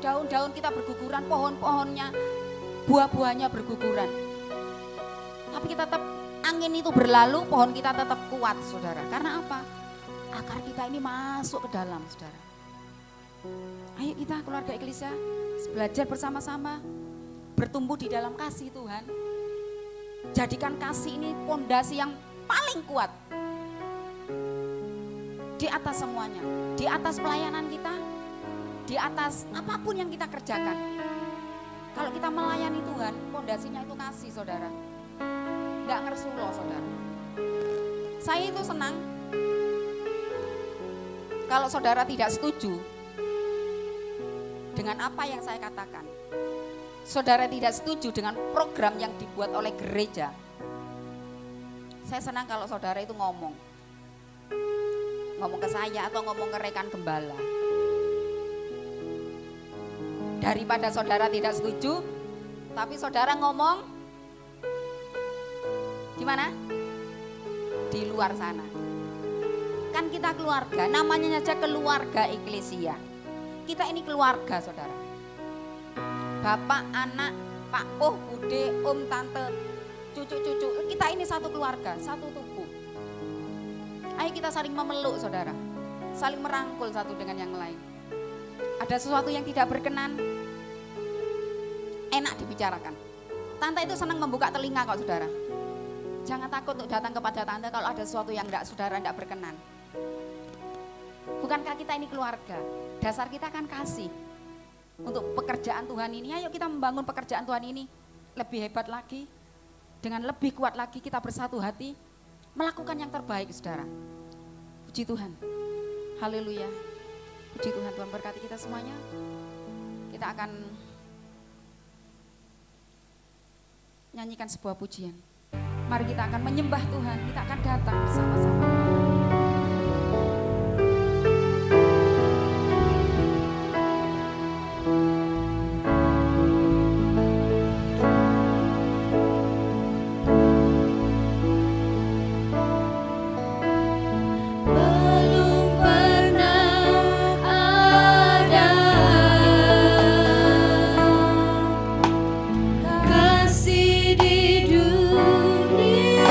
Daun-daun kita berguguran, pohon-pohonnya, buah-buahnya berguguran. Tapi kita tetap, angin itu berlalu, pohon kita tetap kuat saudara. Karena apa? Akar kita ini masuk ke dalam saudara. Ayo kita keluarga Eklesia belajar bersama-sama, bertumbuh di dalam kasih Tuhan. Jadikan kasih ini pondasi yang paling kuat. Di atas semuanya, di atas pelayanan kita, di atas apapun yang kita kerjakan. Kalau kita melayani Tuhan, pondasinya itu kasih, saudara. Enggak ngersulo, saudara. Saya itu senang kalau saudara tidak setuju dengan apa yang saya katakan. Saudara tidak setuju dengan program yang dibuat oleh gereja. Saya senang kalau saudara itu ngomong ke saya atau ngomong ke rekan gembala. Daripada saudara tidak setuju, tapi saudara ngomong di mana? Di luar sana. Kan kita keluarga, namanya saja keluarga eklesia. Kita ini keluarga, saudara. Bapak, anak, pak, bude, tante, cucu-cucu. Kita ini satu keluarga, satu tubuh. Ayo kita saling memeluk, saudara. Saling merangkul satu dengan yang lain. Ada sesuatu yang tidak berkenan, enak dibicarakan. Tante itu senang membuka telinga kok, saudara. Jangan takut untuk datang kepada tante kalau ada sesuatu yang saudara tidak berkenan. Bukankah kita ini keluarga? Dasar kita kan kasih. Untuk pekerjaan Tuhan ini, ayo kita membangun pekerjaan Tuhan ini lebih hebat lagi. Dengan lebih kuat lagi kita bersatu hati, melakukan yang terbaik, saudara. Puji Tuhan. Haleluya. Puji Tuhan, Tuhan berkati kita semuanya. Kita akan nyanyikan sebuah pujian. Mari kita akan menyembah Tuhan, kita akan datang bersama-sama. Kasih di dunia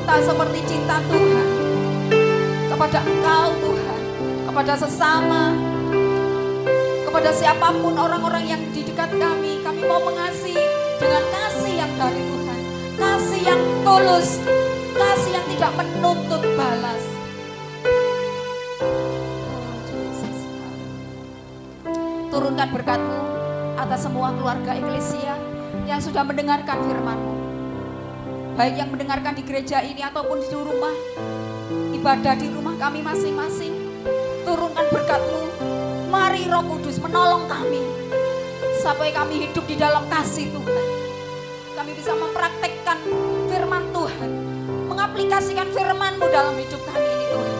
cinta seperti cinta Tuhan kepada Engkau Tuhan, kepada sesama, kepada siapapun orang-orang yang di dekat kami. Kami mau mengasihi dengan kasih yang dari Tuhan, kasih yang tulus, kasih yang tidak menuntut balas. Turunkan berkat-Mu atas semua keluarga Eklesia yang sudah mendengarkan firman-Mu, baik yang mendengarkan di gereja ini ataupun di rumah ibadah, di rumah kami masing-masing. Turunkan berkat-Mu. Mari Roh Kudus menolong kami sampai kami hidup di dalam kasih Tuhan. Kami bisa mempraktekkan firman Tuhan, mengaplikasikan firman-Mu dalam hidup kami ini Tuhan.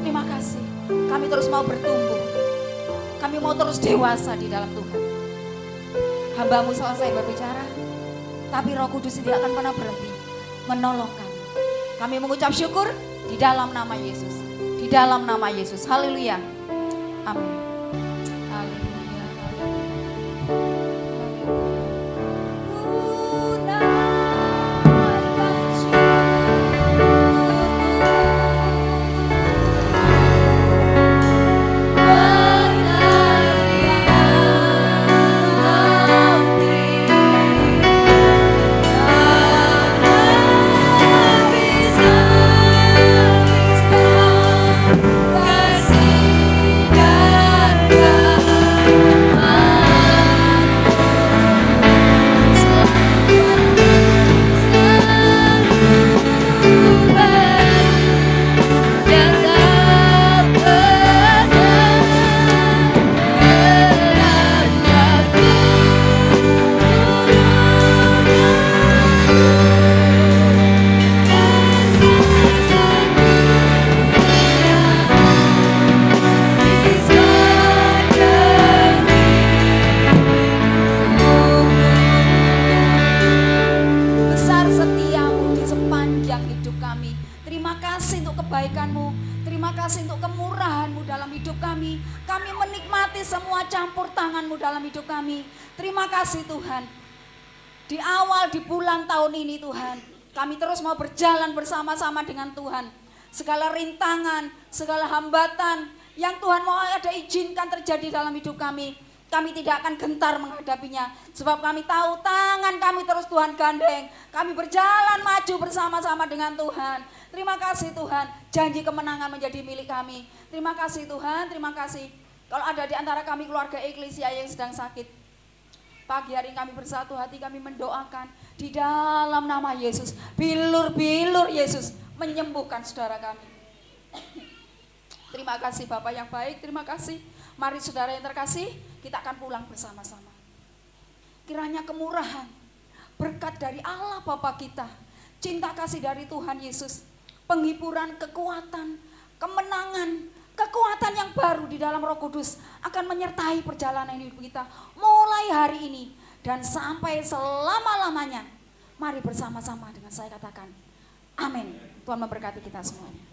Terima kasih. Kami terus mau bertumbuh, kami mau terus dewasa di dalam Tuhan. Hamba-Mu selesai berbicara, tapi Roh Kudus tidak akan pernah berhenti menolong kami. Kami mengucap syukur di dalam nama Yesus. Di dalam nama Yesus. Haleluya. Amin. Haleluya. Terima kasih Tuhan. Di awal di bulan tahun ini Tuhan, kami terus mau berjalan bersama-sama dengan Tuhan. Segala rintangan, segala hambatan yang Tuhan mau ada izinkan terjadi dalam hidup kami, kami tidak akan gentar menghadapinya. Sebab kami tahu tangan kami terus Tuhan gandeng. Kami berjalan maju bersama-sama dengan Tuhan. Terima kasih Tuhan, janji kemenangan menjadi milik kami. Terima kasih Tuhan, terima kasih. Kalau ada di antara kami keluarga Eklesia yang sedang sakit, pagi hari kami bersatu hati, kami mendoakan di dalam nama Yesus. Bilur-bilur Yesus menyembuhkan saudara kami. Terima kasih Bapak yang baik, terima kasih. Mari saudara yang terkasih, kita akan pulang bersama-sama. Kiranya kemurahan, berkat dari Allah Bapa kita, cinta kasih dari Tuhan Yesus, penghiburan, kekuatan, kemenangan, kekuatan yang baru di dalam Roh Kudus akan menyertai perjalanan hidup kita mulai hari ini dan sampai selama-lamanya. Mari bersama-sama dengan saya katakan amin. Tuhan memberkati kita semuanya.